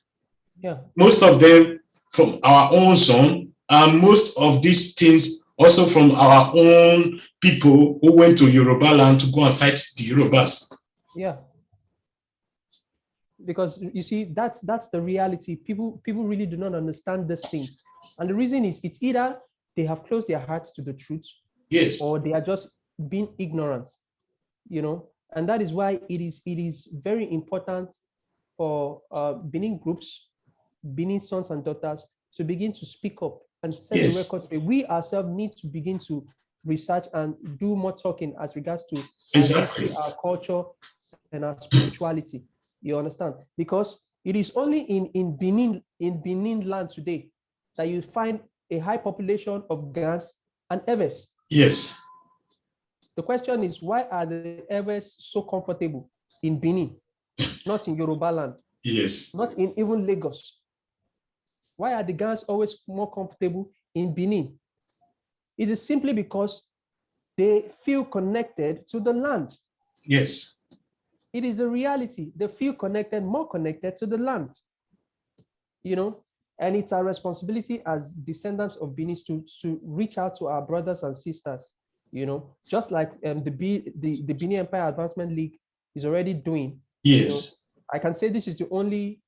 Yeah. Most of them from our own son, and most of these things also from our own people who went to Yoruba land to go and fight the Yorubas. Yeah. Because you see, that's the reality. People really do not understand these things. And the reason is, it's either they have closed their hearts to the truth, Yes. or they are just being ignorant, you know. And that is why it is very important for Benin groups, Benin sons and daughters, to begin to speak up and set the Yes. record straight. We ourselves need to begin to research and do more talking as regards to Exactly. our history, our culture, and our spirituality. You understand? Because it is only in Benin land today that you find a high population of Gans and Eves. Yes. The question is, why are the Eves so comfortable in Benin, not in Yoruba land? Yes. Not in even Lagos? Why are the Gans always more comfortable in Benin? It is simply because they feel connected to the land. Yes. It is a reality. They feel connected, more connected to the land, you know. And it's our responsibility as descendants of Benin to reach out to our brothers and sisters, you know, just like the Benin Empire Advancement League is already doing. Yes. You know, I can say this is the only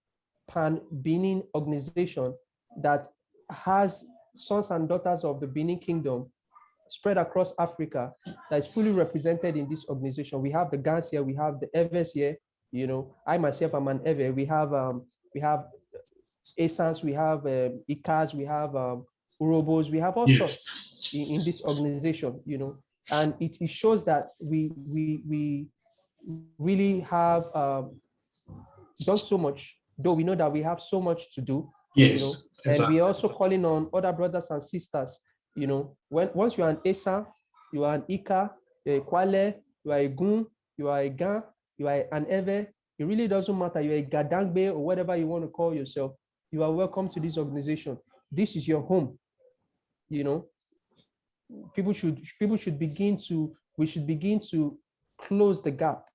pan-Benin organization that has sons and daughters of the Benin Kingdom spread across Africa that is fully represented in this organization. We have the Gans here, we have the Evers here. You know, I myself am an Ever. We have Asans, we have Ikas, we have Urobos, we have all sorts in this organization. You know, and it shows that we really have done so much, though we know that we have so much to do. Yes. You know, Exactly. and we are also calling on other brothers and sisters. You know, once you are an Esa, you are an Ika, you're a Kwale, you are a Gun, you are a Gan, you are an Eve. It really doesn't matter. You're a Gadangbe or whatever you want to call yourself. You are welcome to this organization. This is your home. You know, people should begin to we should begin to close the gap.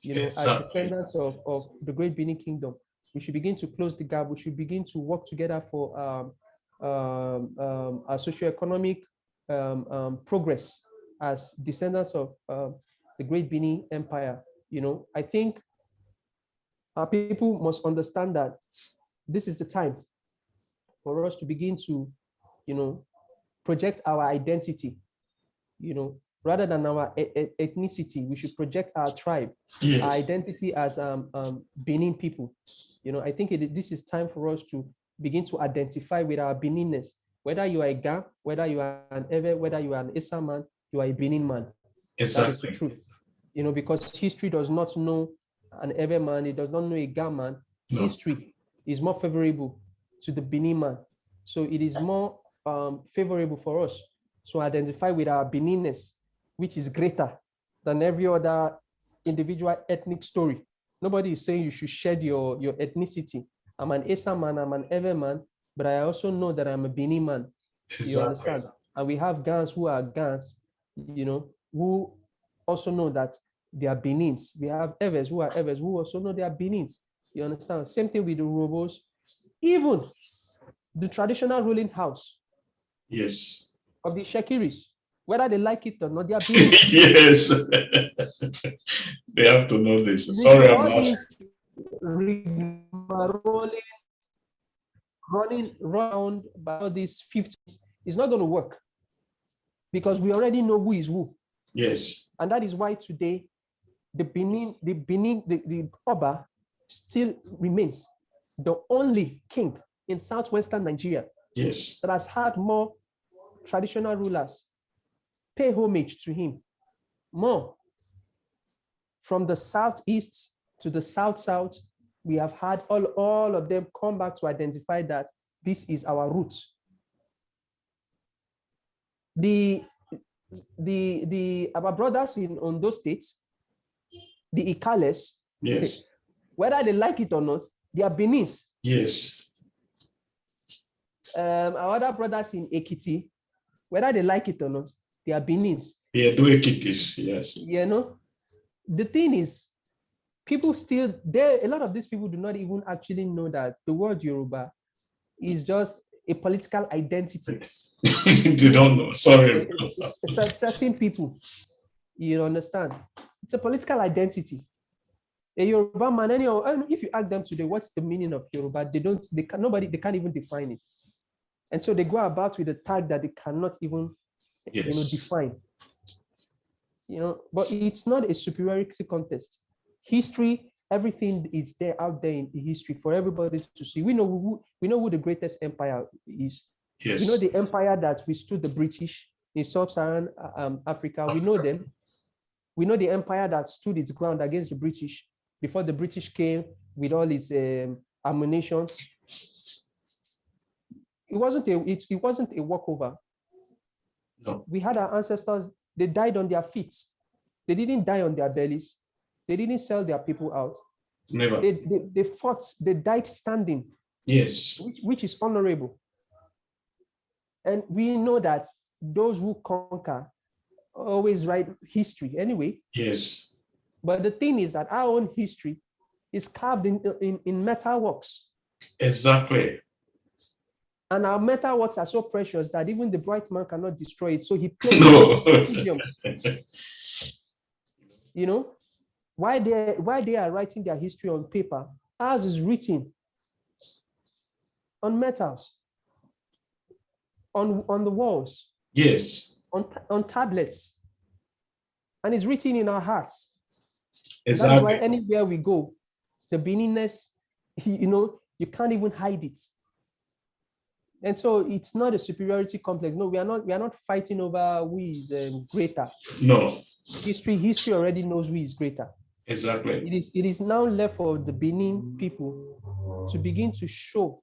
You know, as descendants of the great Benin Kingdom, we should begin to close the gap. We should begin to work together for our socioeconomic progress as descendants of the great Benin Empire. You know, I think our people must understand that this is the time for us to begin to, you know, project our identity. You know, rather than our ethnicity, we should project our tribe, yes. our identity as Benin people. You know, I think this is time for us to begin to identify with our Beninness. Whether you are a Ga, whether you are an Ewe, whether you are an Issa man, you are a Benin man. Exactly. That is the truth. You know, because history does not know an Ewe man, it does not know a Ga man. No. History is more favorable to the Benin man. So it is more favorable for us to identify with our Beninness, which is greater than every other individual ethnic story. Nobody is saying you should shed your ethnicity. I'm an Esa man, I'm an Ewe man, but I also know that I'm a Benin man. Exactly. You understand? And we have Gans who are Gans, you know, who also know that they are Benins. We have Ewes who are Ewes who also know they are Benins. You understand? Same thing with the Urobos. Even the traditional ruling house. Yes. Of the Shekiris, whether they like it or not, they are Benin. Yes. They have to know this. Sorry, all these running around by all these 50s is not going to work because we already know who is who. Yes. And that is why today the Oba still remains the only king in southwestern Nigeria. Yes. That has had more traditional rulers pay homage to him more. From the southeast to the south, we have had all of them come back to identify that this is our roots. Our brothers on those states, the Ikales, yes, whether they like it or not, they are Benis. yes, Our other brothers in Ekiti, whether they like it or not, they are Benis. yeah, do equities, yes. You know, the thing is, people still there. A lot of these people do not even actually know that the word Yoruba is just a political identity. They don't know. Sorry. Certain people, you understand? It's a political identity. A Yoruba man, if you ask them today, what's the meaning of Yoruba? They can't even define it. And so they go about with a tag that they cannot even, define. But it's not a superiority contest. History, everything is there out there in history for everybody to see. We know who the greatest empire is. Yes. We know the empire that withstood the British in sub-Saharan Africa. We know them. We know the empire that stood its ground against the British before the British came with all its ammunition. It wasn't a walkover. No. We had our ancestors, they died on their feet. They didn't die on their bellies. They didn't sell their people out. Never. They fought, they died standing. Yes. Which is honorable. And we know that those who conquer always write history anyway. Yes. But the thing is that our own history is carved in metal works. Exactly. And our metal works are so precious that even the bright man cannot destroy it. So he places it in why they are writing their history on paper, ours is written on metals, on the walls. Yes. On tablets. And it's written in our hearts. Exactly. That's why anywhere we go, the Beniness, you can't even hide it. And so it's not a superiority complex. No, we are not fighting over who is greater. No. History already knows who is greater. Exactly. It is now left for the Benin people to begin to show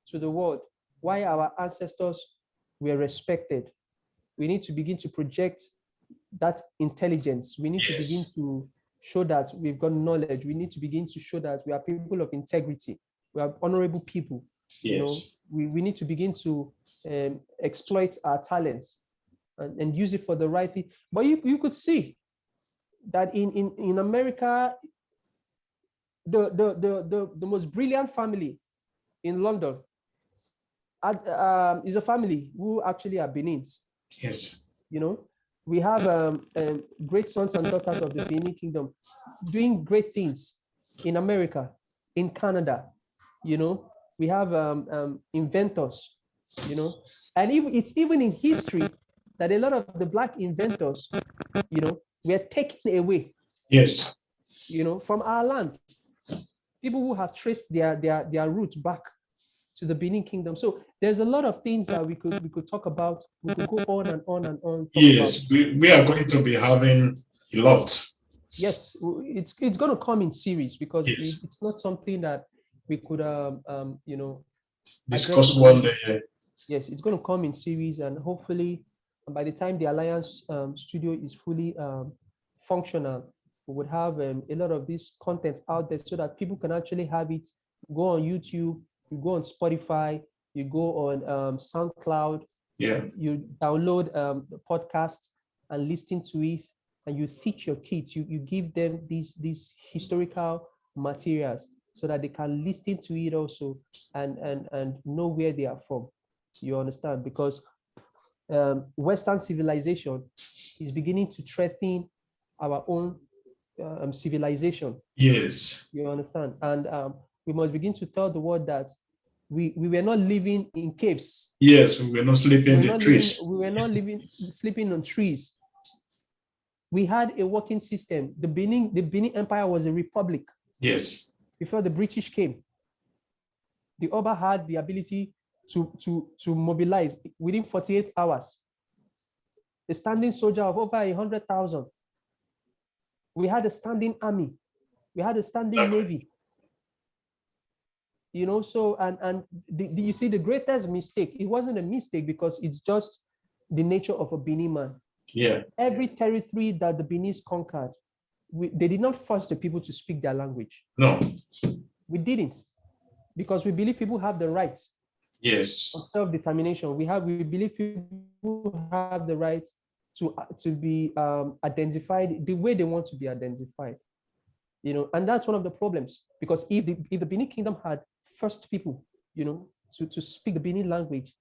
to the world why our ancestors were respected. We need to begin to project that intelligence. We need to begin to show that we've got knowledge. We need to begin to show that we are people of integrity. We are honorable people. Yes. We need to begin to exploit our talents and use it for the right thing. But you could see that in America, the most brilliant family in London is a family who actually are Benins. Yes. We have great sons and daughters of the Benin Kingdom doing great things in America, in Canada. We have inventors, and it's even in history that a lot of the Black inventors, were taken away. Yes. From our land. People who have traced their roots back to the Benin Kingdom. So there's a lot of things that we could talk about. We could go on and on and on. Yes, we are going to be having a lot. Yes, it's going to come in series because it's not something that we could discuss one day. Yes, it's going to come in series, and hopefully by the time the Alliance studio is fully functional, we would have a lot of this content out there so that people can actually have it. Go on YouTube, you go on Spotify, you go on SoundCloud, you download the podcast and listen to it, and you teach your kids, you give them these historical materials so that they can listen to it also and know where they are from. You understand? Because Western civilization is beginning to threaten our own civilization. Yes. You understand? And we must begin to tell the world that we were not living in caves. Yes, we were not sleeping in trees. We were not sleeping on trees. We had a working system. The Benin Empire was a republic. Yes. Before the British came. The Oba had the ability to mobilize within 48 hours. A standing soldier of over 100,000. We had a standing army. We had a standing navy. You know, so, and you see the greatest mistake, it wasn't a mistake because it's just the nature of a Benin man. Yeah. Every territory that the Benis conquered, they did not force the people to speak their language. No. We didn't, because we believe people have the rights. Yes. Of self-determination. We believe people have the right to be identified the way they want to be identified. You know, and that's one of the problems, because if the Benin Kingdom had first people, you know, to speak the Benin language,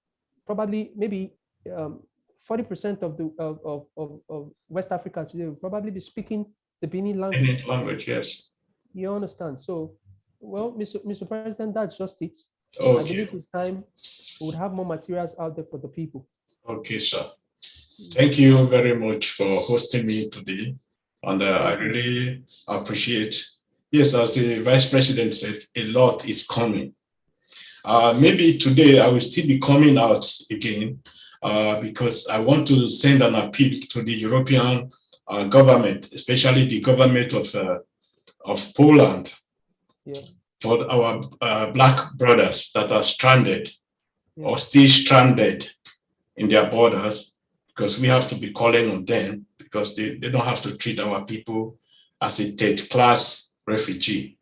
probably maybe 40% of the of West Africa today will probably be speaking the Benin language. Language, yes. You understand? So, well, Mr. President, that's just it. Okay. I believe with time we would have more materials out there for the people. Okay, sir. Thank you very much for hosting me today. And I really appreciate. Yes, as the Vice President said, a lot is coming. Maybe today I will still be coming out again because I want to send an appeal to the European government, especially the government of Poland, for our Black brothers that are stranded or still stranded in their borders, because we have to be calling on them, because they don't have to treat our people as a third-class refugee.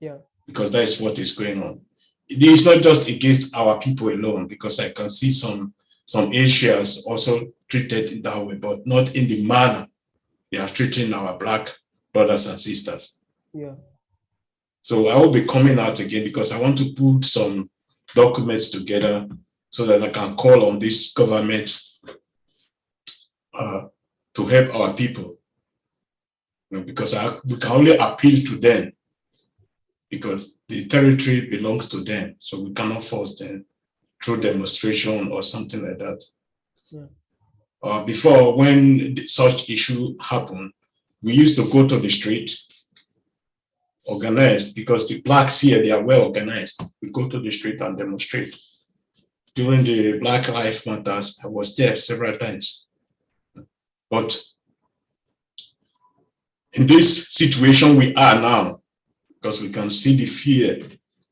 Yeah. Because that is what is going on. It is not just against our people alone, because I can see some Asians also treated in that way, but not in the manner they are treating our Black brothers and sisters. Yeah. So I will be coming out again because I want to put some documents together so that I can call on this government to help our people. You know, because we can only appeal to them because the territory belongs to them. So we cannot force them through demonstration or something like that. Yeah. Before, when such issue happened, we used to go to the street, organized, because the Blacks here, they are well organized. We go to the street and demonstrate. During the Black Lives Matters, I was there several times. But in this situation we are now, because we can see the fear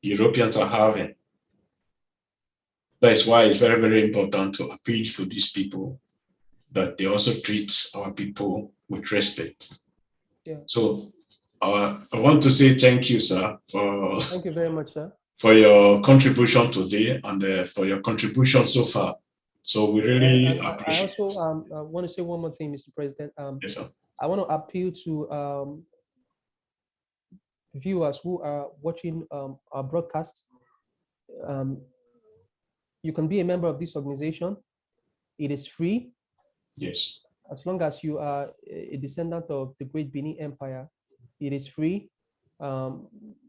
Europeans are having, that is why it's very, very important to appeal to these people that they also treat our people with respect. Yeah. So I want to say thank you, sir, for thank you very much, sir, for your contribution today and for your contribution so far. So we really appreciate. I also want to say one more thing, Mr. President. Yes, sir. I want to appeal to viewers who are watching our broadcast. You can be a member of this organization. It is free. Yes. As long as you are a descendant of the Great Benin Empire, it is free.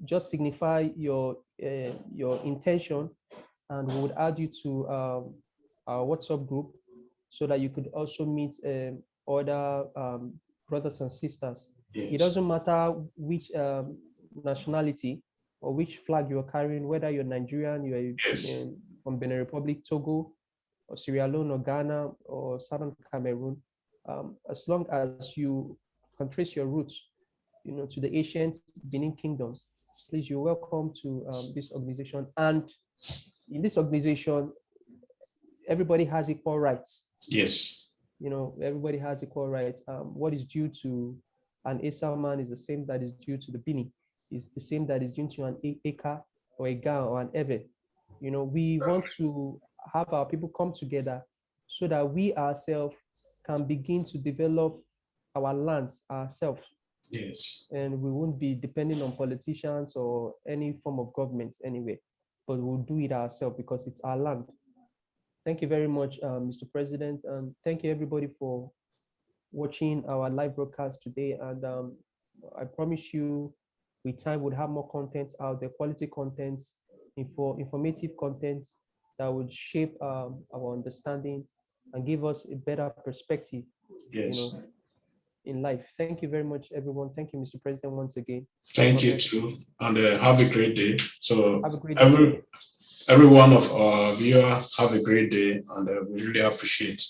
Just signify your intention, and we would add you to our WhatsApp group so that you could also meet other brothers and sisters. Yes. It doesn't matter which nationality or which flag you're carrying, whether you're Nigerian, you're from Benin Republic, Togo, or Sierra Leone, or Ghana, or Southern Cameroon. As long as you can trace your roots, you know, to the ancient Benin Kingdom, please, you're welcome to this organization. And in this organization, everybody has equal rights. Yes. You know, everybody has equal rights. What is due to an Esa man is the same that is due to the Bini. Is the same that is due to an Eka or a Ga or an Eve. You know, we want to have our people come together so that we ourselves can begin to develop our lands ourselves. Yes. And we won't be depending on politicians or any form of government anyway, but we'll do it ourselves because it's our land. Thank you very much, Mr. President. Thank you everybody for watching our live broadcast today. And I promise you, with time, we'll have more content out there, quality contents, informative contents that would shape our understanding and give us a better perspective, yes, you know, in life. Thank you very much, everyone. Thank you, Mr. President, once again. Thank you too, and have a great day. So have a great day. every one of our viewers have a great day, and we really appreciate.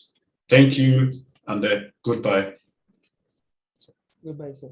Thank you, and goodbye. Goodbye, sir.